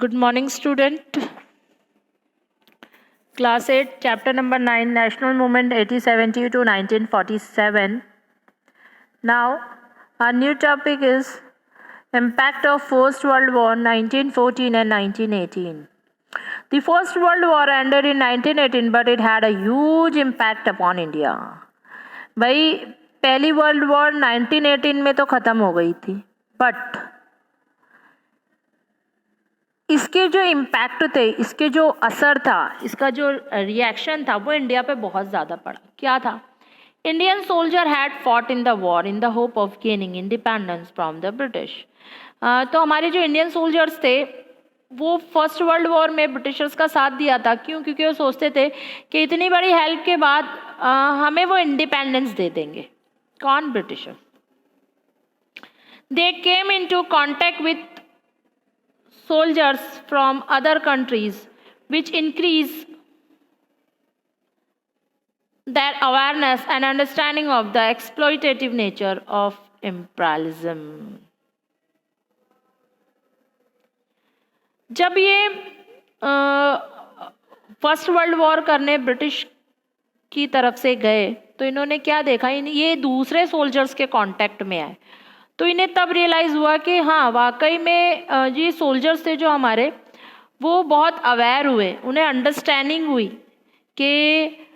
Good morning, student. Class 8, chapter number 9, National Movement 1870 to 1947. Now, our new topic is Impact of First World War 1914 and 1918. The First World War ended in 1918, but it had a huge impact upon India. भाई पहली world war 1918 में तो ख़त्म हो गई थी, but इसके जो इम्पैक्ट थे, इसके जो असर था, इसका जो रिएक्शन था, वो इंडिया पे बहुत ज़्यादा पड़ा. क्या था? Indian soldier had fought in the war in the hope of gaining independence from the British. तो हमारे जो इंडियन सोल्जर्स थे वो फर्स्ट वर्ल्ड वॉर में ब्रिटिशर्स का साथ दिया था. क्यों? क्योंकि वो सोचते थे कि इतनी बड़ी हेल्प के बाद हमें वो इंडिपेंडेंस दे देंगे. कौन? Britishers. They came into contact with soldiers from other countries, which increase their awareness and understanding of the exploitative nature of imperialism. जब ये फर्स्ट वर्ल्ड वॉर करने ब्रिटिश की तरफ से गए तो इन्होंने क्या देखा, ये दूसरे सोल्जर्स के कांटेक्ट में आए तो इन्हें तब रियलाइज़ हुआ कि हाँ वाकई में ये सोल्जर्स थे जो हमारे, वो बहुत अवेयर हुए, उन्हें अंडरस्टैंडिंग हुई कि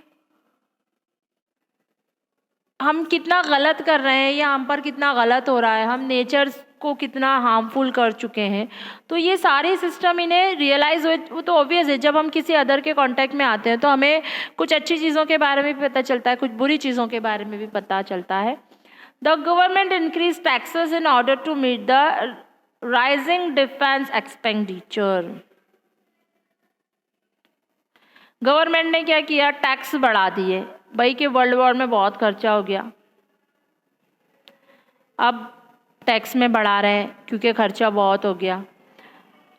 हम कितना गलत कर रहे हैं या हम पर कितना गलत हो रहा है, हम नेचर को कितना हार्मफुल कर चुके हैं. तो ये सारे सिस्टम इन्हें रियलाइज़ हुए. वो तो ऑब्वियस है, जब हम किसी अदर के कांटेक्ट में आते हैं तो हमें कुछ अच्छी चीज़ों के बारे में भी पता चलता है, कुछ बुरी चीज़ों के बारे में भी पता चलता है. The government increased taxes in order to meet the rising defense expenditure. Government ने क्या किया? टैक्स बढ़ा दिए. भाई कि वर्ल्ड वॉर में बहुत खर्चा हो गया, अब टैक्स में बढ़ा रहे हैं क्योंकि खर्चा बहुत हो गया.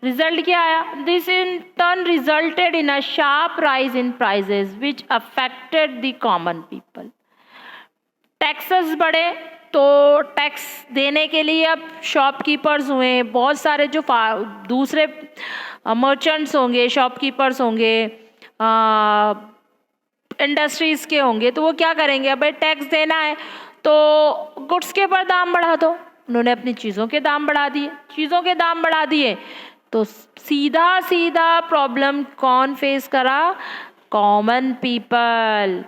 रिजल्ट क्या आया? This in turn resulted in a sharp rise in prices which affected the common people. Taxes बढ़े तो टैक्स देने के लिए अब शॉपकीपर्स हुए, बहुत सारे जो दूसरे मर्चेंट्स होंगे, शॉपकीपर्स होंगे, इंडस्ट्रीज़ के होंगे, तो वो क्या करेंगे? अब टैक्स देना है तो गुड्स के पर दाम बढ़ा दो. उन्होंने अपनी चीज़ों के दाम बढ़ा दिए. चीज़ों के दाम बढ़ा दिए तो सीधा सीधा प्रॉब्लम कौन फेस करा? Common people.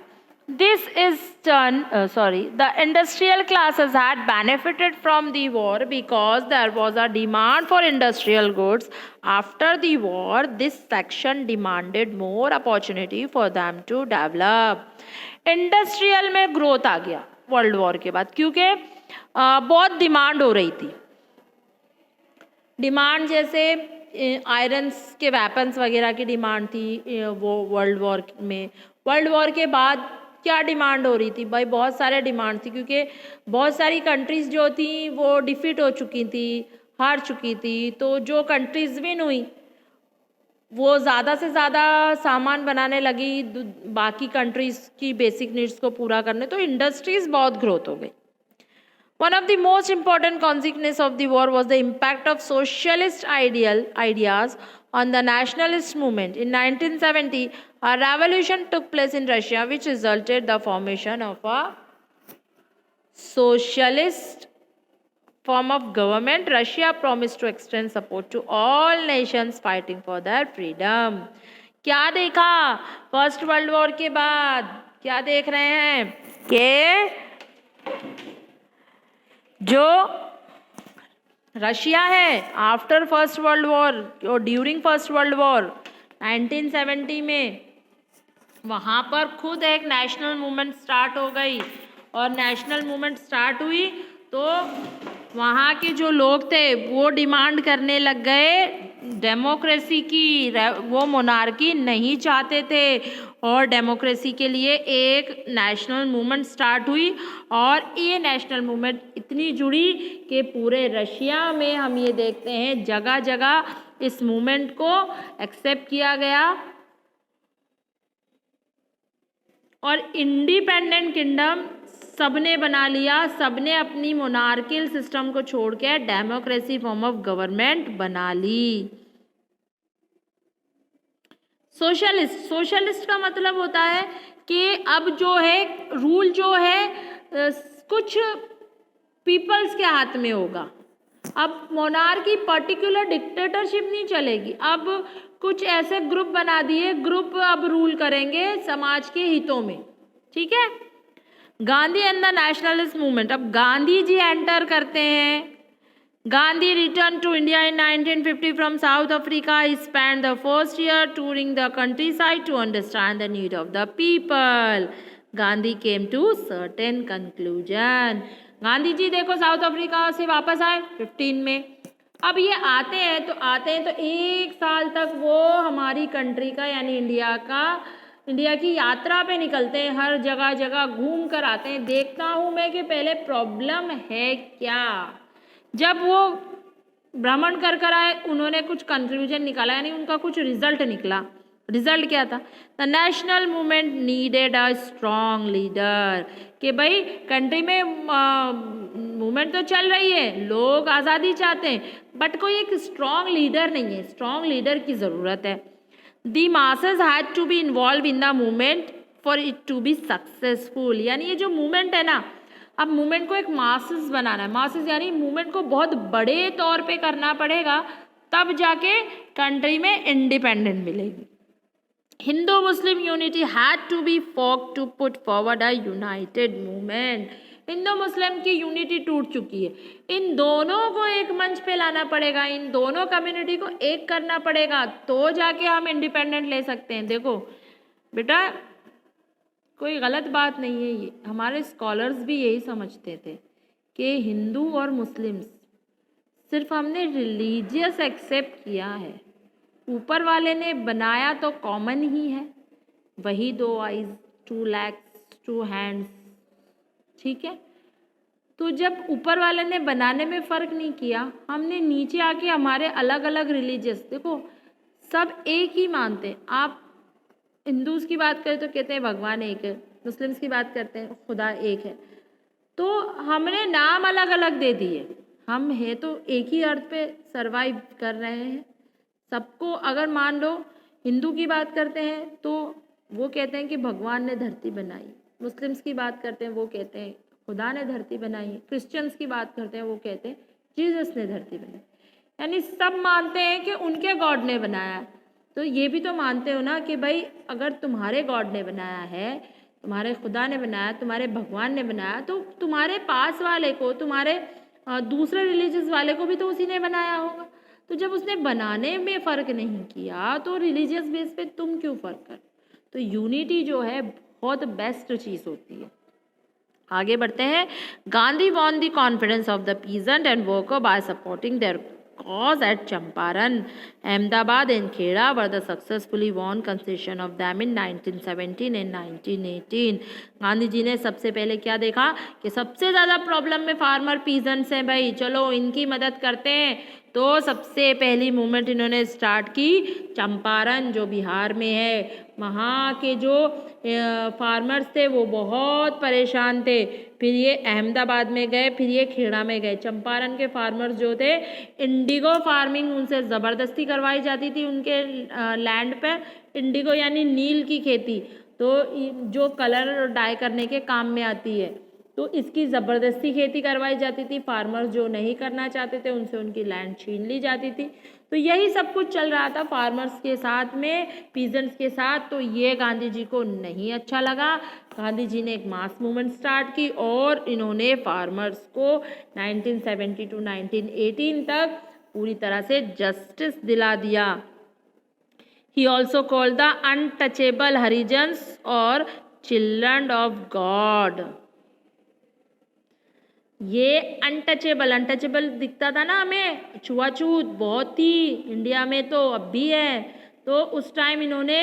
This is the industrial classes had benefited from the war because there was a demand for industrial goods. After the war, this section demanded more opportunity for them to develop. Industrial में growth आ गया world war के बाद, क्योंकि बहुत demand हो रही थी. Demand जैसे आयरन्स के वेपन्स वगैरह की डिमांड थी वो वर्ल्ड वॉर में. वर्ल्ड वॉर के बाद क्या डिमांड हो रही थी? भाई बहुत सारे डिमांड थी, क्योंकि बहुत सारी कंट्रीज़ जो थी वो डिफीट हो चुकी थी, हार चुकी थी. तो जो कंट्रीज़ विन हुई वो ज़्यादा से ज़्यादा सामान बनाने लगी बाकी कंट्रीज़ की बेसिक नीड्स को पूरा करने, तो इंडस्ट्रीज़ बहुत ग्रोथ हो गई. One of the most important consequences of the war was the impact of socialist ideas on the nationalist movement. In 1970, a revolution took place in Russia which resulted the formation of a socialist form of government. Russia promised to extend support to all nations fighting for their freedom. क्या देखा first world war के बाद? क्या देख रहे हैं कि जो रशिया है आफ्टर फर्स्ट वर्ल्ड वॉर और ड्यूरिंग फर्स्ट वर्ल्ड वॉर 1970 में, वहाँ पर खुद एक नेशनल मूवमेंट स्टार्ट हो गई. और नेशनल मूवमेंट स्टार्ट हुई तो वहाँ के जो लोग थे वो डिमांड करने लग गए डेमोक्रेसी की. वो मोनार्की नहीं चाहते थे और डेमोक्रेसी के लिए एक नेशनल मूवमेंट स्टार्ट हुई. और ये नेशनल मूवमेंट इतनी जुड़ी कि पूरे रशिया में हम ये देखते हैं जगह जगह इस मूवमेंट को एक्सेप्ट किया गया. और इंडिपेंडेंट किंगडम सबने बना लिया, सबने अपनी मोनार्कियल सिस्टम को छोड़ के डेमोक्रेसी फॉर्म ऑफ गवर्नमेंट बना ली. सोशलिस्ट का मतलब होता है कि अब जो है रूल जो है कुछ पीपल्स के हाथ में होगा। अब मोनार्की पर्टिकुलर डिक्टेटरशिप नहीं चलेगी, अब कुछ ऐसे ग्रुप बना दिए, ग्रुप अब रूल करेंगे समाज के हितों में, ठीक है। Gandhi and the nationalist movement, अब गांधी जी एंटर करते हैं। Gandhi returned to India in 1950 from South Africa. He spent the first year touring the countryside to understand the need of the people. Gandhi came to certain conclusion. Gandhi ji देखो south Africa से वापस आए 15 में। अब ये आते हैं तो एक साल तक वो हमारी कंट्री का यानी इंडिया की यात्रा पे निकलते हैं, हर जगह जगह घूम कर आते हैं। देखता हूँ मैं कि पहले प्रॉब्लम है क्या। जब वो भ्रमण कर कर आए उन्होंने कुछ कंक्लूजन निकाला, यानी उनका कुछ रिजल्ट निकला। रिजल्ट क्या था? The national movement needed a strong leader, कि भाई कंट्री में मूवमेंट तो चल रही है, लोग आज़ादी चाहते हैं, बट कोई एक स्ट्रॉन्ग लीडर नहीं है, स्ट्रॉन्ग लीडर की ज़रूरत है। The masses had to be involve in the movement for it to be successful, यानी ये जो मूवमेंट है ना, अब मूवमेंट को एक मासेस बनाना है। मासेस यानी मूवमेंट को बहुत बड़े तौर पे करना पड़ेगा, तब जाके कंट्री में इंडिपेंडेंट मिलेगी। Hindu Muslim unity had to be फॉक to put forward a united movement. Hindu Muslim की यूनिटी टूट चुकी है, इन दोनों को एक मंच पे लाना पड़ेगा, इन दोनों कम्युनिटी को एक करना पड़ेगा, तो जाके हम इंडिपेंडेंट ले सकते हैं। देखो बेटा, कोई गलत बात नहीं है, ये हमारे स्कॉलर्स भी यही समझते थे कि हिंदू और मुस्लिम्स सिर्फ हमने रिलीजियस एक्सेप्ट किया है, ऊपर वाले ने बनाया तो कॉमन ही है, वही 2 आइज 2 लेग्स 2 हैंड्स, ठीक है। तो जब ऊपर वाले ने बनाने में फ़र्क नहीं किया, हमने नीचे आके हमारे अलग अलग रिलीजियस, देखो सब एक ही मानते हैं। आप हिंदूज़ की बात करें तो कहते हैं भगवान एक है, मुस्लिम्स की बात करते हैं खुदा एक है, तो हमने नाम अलग अलग दे दिए। हम है तो एक ही अर्थ पे सरवाइव कर रहे हैं। सबको अगर मान लो हिंदू की बात करते हैं तो वो कहते हैं कि भगवान ने धरती बनाई, मुस्लिम्स की बात करते हैं वो कहते हैं खुदा ने धरती बनाई, क्रिश्चियंस की बात करते हैं वो कहते हैं जीसस ने धरती बनाई, यानी सब मानते हैं कि उनके गॉड ने बनाया। तो ये भी तो मानते हो ना कि भाई अगर तुम्हारे गॉड ने बनाया है, तुम्हारे खुदा ने बनाया, तुम्हारे भगवान ने बनाया, तो तुम्हारे पास वाले को, तुम्हारे दूसरे रिलीजियस वाले को भी तो उसी ने बनाया होगा। तो जब उसने बनाने में फ़र्क नहीं किया तो रिलीजियस बेस पे तुम क्यों फ़र्क कर। तो यूनिटी जो है बहुत बेस्ट चीज़ होती है। आगे बढ़ते हैं। Gandhi won the confidence of the peasant and worker by supporting their cause at Champaran, Ahmedabad and Kheda were the successfully won concession of them in 1917 and 1918। Gandhi ji ने सबसे पहले क्या देखा कि सबसे ज़्यादा प्रॉब्लम में फार्मर पीजेंट्स हैं, भाई चलो इनकी मदद करते हैं। तो सबसे पहली मूवमेंट इन्होंने स्टार्ट की चंपारण, जो बिहार में है। वहाँ के जो फार्मर्स थे वो बहुत परेशान थे। फिर ये अहमदाबाद में गए, फिर ये खेड़ा में गए। चंपारण के फार्मर्स जो थे, इंडिगो फार्मिंग उनसे ज़बरदस्ती करवाई जाती थी उनके लैंड पे। इंडिगो यानी नील की खेती, तो जो कलर डाई करने के काम में आती है, तो इसकी ज़बरदस्ती खेती करवाई जाती थी। फार्मर्स जो नहीं करना चाहते थे उनसे उनकी लैंड छीन ली जाती थी। तो यही सब कुछ चल रहा था फार्मर्स के साथ में, पीजेंट्स के साथ। तो ये गांधी जी को नहीं अच्छा लगा। गांधी जी ने एक मास मूवमेंट स्टार्ट की और इन्होंने फार्मर्स को 1970 to 1918 तक पूरी तरह से जस्टिस दिला दिया। He also called the untouchable Harijans और चिल्ड्रन ऑफ गॉड। ये अनटचेबल दिखता था ना हमें, छुआछूत बहुत थी इंडिया में, तो अब भी है। तो उस टाइम इन्होंने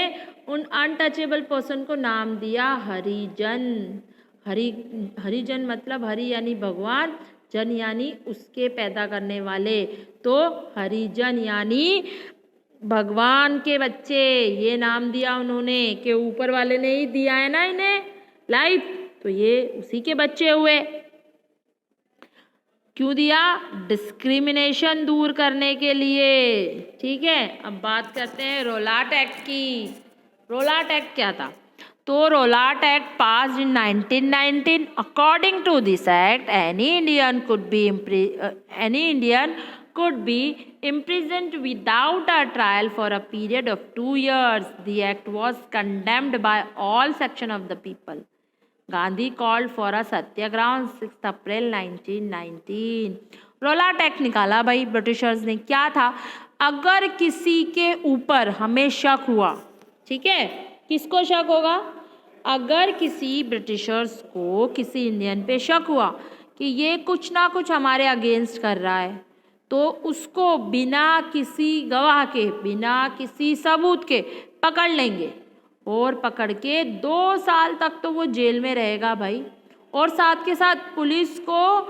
उन अनटचेबल पर्सन को नाम दिया हरिजन। हरिजन मतलब हरि यानी भगवान, जन यानी उसके पैदा करने वाले। तो हरिजन यानी भगवान के बच्चे, ये नाम दिया उन्होंने कि ऊपर वाले ने ही दिया है ना इन्हें लाइफ, तो ये उसी के बच्चे हुए। क्यों दिया? डिस्क्रिमिनेशन दूर करने के लिए। ठीक है, अब बात करते हैं रोलाट एक्ट की। रोलाट एक्ट क्या था? तो Rowlatt act passed in 1919। According to this act any Indian could be imprisoned without a trial for a period of 2 years. The act was condemned by all sections of the people. Gandhi called for a satyagraha on 6 April 1919। Rowlatt act निकाला भाई Britishers ने। क्या था? अगर किसी के ऊपर हमें शक हुआ, ठीक है, किसको शक होगा? अगर किसी ब्रिटिशर्स को किसी इंडियन पे शक हुआ कि ये कुछ ना कुछ हमारे अगेंस्ट कर रहा है, तो उसको बिना किसी गवाह के, बिना किसी सबूत के पकड़ लेंगे और पकड़ के 2 साल तक तो वो जेल में रहेगा भाई। और साथ के साथ पुलिस को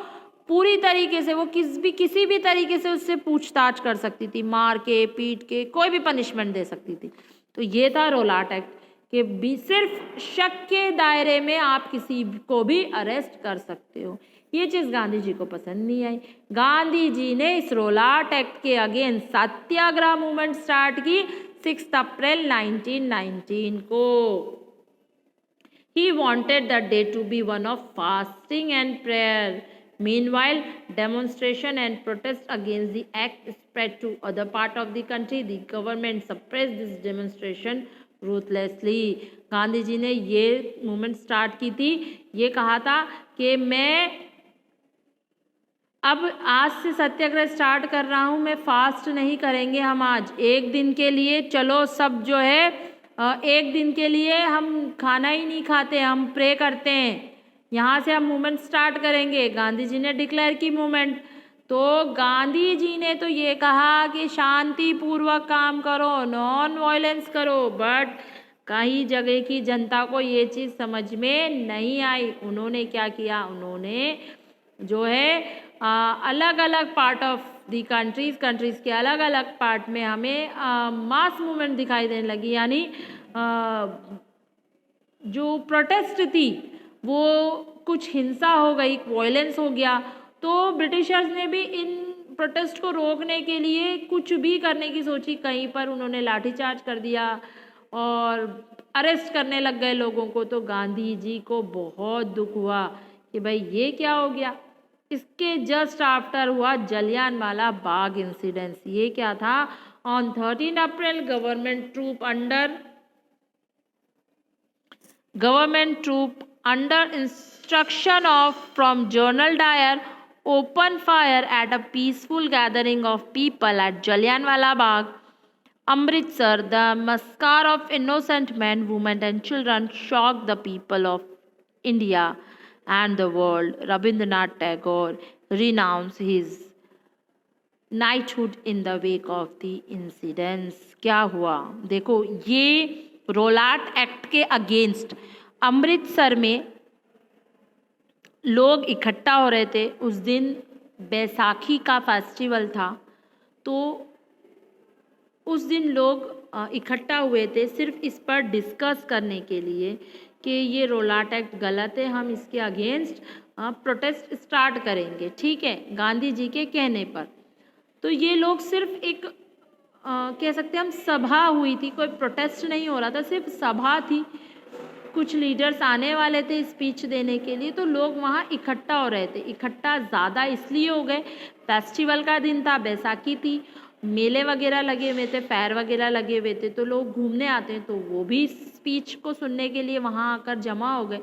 पूरी तरीके से वो किसी भी तरीके से उससे पूछताछ कर सकती थी, मार के, पीट के, कोई भी पनिशमेंट दे सकती थी। तो ये था रोलाट एक्ट कि भी सिर्फ शक के दायरे में आप किसी को भी अरेस्ट कर सकते हो। ये चीज़ गांधी जी को पसंद नहीं आई। गांधी जी ने इस रोलाट एक्ट के अगेंस्ट सत्याग्रह मूवमेंट स्टार्ट की 6 अप्रैल 1919 को। He wanted the day to be one of fasting and prayer. Meanwhile, demonstration and protest against the act spread to other part of the country. The government suppressed this demonstration ruthlessly. Gandhi ji ने ये movement start की थी, ये कहा था कि मैं अब आज से सत्याग्रह स्टार्ट कर रहा हूँ, मैं फास्ट नहीं करेंगे हम आज, एक दिन के लिए चलो सब जो है एक दिन के लिए हम खाना ही नहीं खाते, हम प्रे करते हैं, यहाँ से हम मूवमेंट स्टार्ट करेंगे। गांधी जी ने डिक्लेयर की मूवमेंट। तो गांधी जी ने तो ये कहा कि शांतिपूर्वक काम करो, नॉन वायलेंस करो, बट कई जगह की जनता को ये चीज़ समझ में नहीं आई। उन्होंने क्या किया? उन्होंने जो है अलग अलग पार्ट ऑफ दी कंट्रीज़ के अलग अलग पार्ट में हमें मास मूवमेंट दिखाई देने लगी, यानी जो प्रोटेस्ट थी वो कुछ हिंसा हो गई, वायलेंस हो गया। तो ब्रिटिशर्स ने भी इन प्रोटेस्ट को रोकने के लिए कुछ भी करने की सोची। कहीं पर उन्होंने लाठीचार्ज कर दिया और अरेस्ट करने लग गए लोगों को। तो गांधी जी को बहुत दुख हुआ कि भाई ये क्या हो गया। इसके जस्ट आफ्टर हुआ जलियांवाला बाग इंसिडेंस। ये क्या था? On 13 April government troop under instruction of from general Dyer open fire at a peaceful gathering of people at Jallianwala Bagh, Amritsar. The massacre of innocent men, women and children shocked the people of India and the world. Rabindranath Tagore renounced his knighthood in the wake of the incidents. क्या हुआ? देखो, ये रोलाट act के against Amritsar में लोग इकट्ठा हो रहे थे। उस दिन बैसाखी का फेस्टिवल था, तो उस दिन लोग इकट्ठा हुए थे सिर्फ इस पर डिस्कस करने के लिए कि ये रोलाट एक्ट गलत है, हम इसके अगेंस्ट प्रोटेस्ट स्टार्ट करेंगे, ठीक है, गांधी जी के कहने पर। तो ये लोग सिर्फ एक कह सकते हैं हम सभा हुई थी, कोई प्रोटेस्ट नहीं हो रहा था, सिर्फ सभा थी। कुछ लीडर्स आने वाले थे स्पीच देने के लिए, तो लोग वहाँ इकट्ठा हो रहे थे। इकट्ठा ज़्यादा इसलिए हो गए, फेस्टिवल का दिन था, बैसाखी थी, मेले वगैरह लगे हुए थे, फेयर वगैरह लगे हुए थे, तो लोग घूमने आते हैं, तो वो भी स्पीच को सुनने के लिए वहाँ आकर जमा हो गए।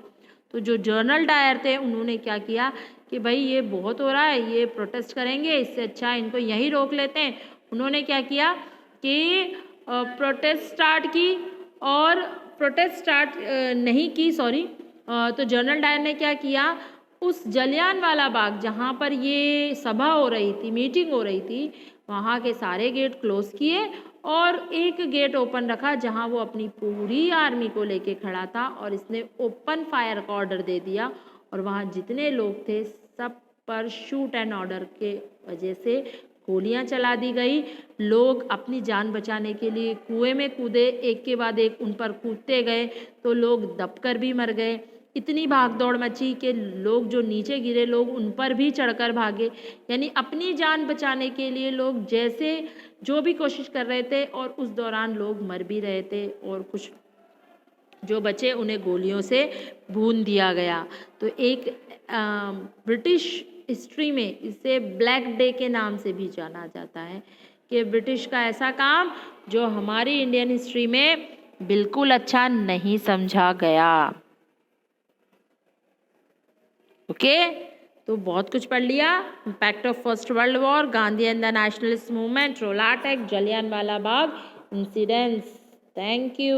तो जो जनरल डायर थे उन्होंने क्या किया कि भाई ये बहुत हो रहा है, ये प्रोटेस्ट करेंगे, इससे अच्छा इनको यहीं रोक लेते हैं। उन्होंने क्या किया कि प्रोटेस्ट स्टार्ट की, और प्रोटेस्ट स्टार्ट नहीं की, सॉरी, तो जनरल डायर ने क्या किया, उस जलियांवाला बाग जहाँ पर ये सभा हो रही थी, मीटिंग हो रही थी, वहाँ के सारे गेट क्लोज किए और एक गेट ओपन रखा जहाँ वो अपनी पूरी आर्मी को लेके खड़ा था, और इसने ओपन फायर का ऑर्डर दे दिया, और वहाँ जितने लोग थे सब पर शूट एंड ऑर्डर के वजह से गोलियां चला दी गई। लोग अपनी जान बचाने के लिए कुएं में कूदे, एक के बाद एक उन पर कूदते गए, तो लोग दबकर भी मर गए। इतनी भागदौड़ मची कि लोग जो नीचे गिरे लोग उन पर भी चढ़कर भागे, यानी अपनी जान बचाने के लिए लोग जैसे जो भी कोशिश कर रहे थे, और उस दौरान लोग मर भी रहे थे और कुछ जो बचे उन्हें गोलियों से भून दिया गया। तो एक ब्रिटिश हिस्ट्री में इसे ब्लैक डे के नाम से भी जाना जाता है कि ब्रिटिश का ऐसा काम जो हमारी इंडियन हिस्ट्री में बिल्कुल अच्छा नहीं समझा गया। ओके, तो बहुत कुछ पढ़ लिया। Impact of first world war, Gandhi and the nationalist movement, Rowlatt act, Jallianwala Bagh incidents. Thank you.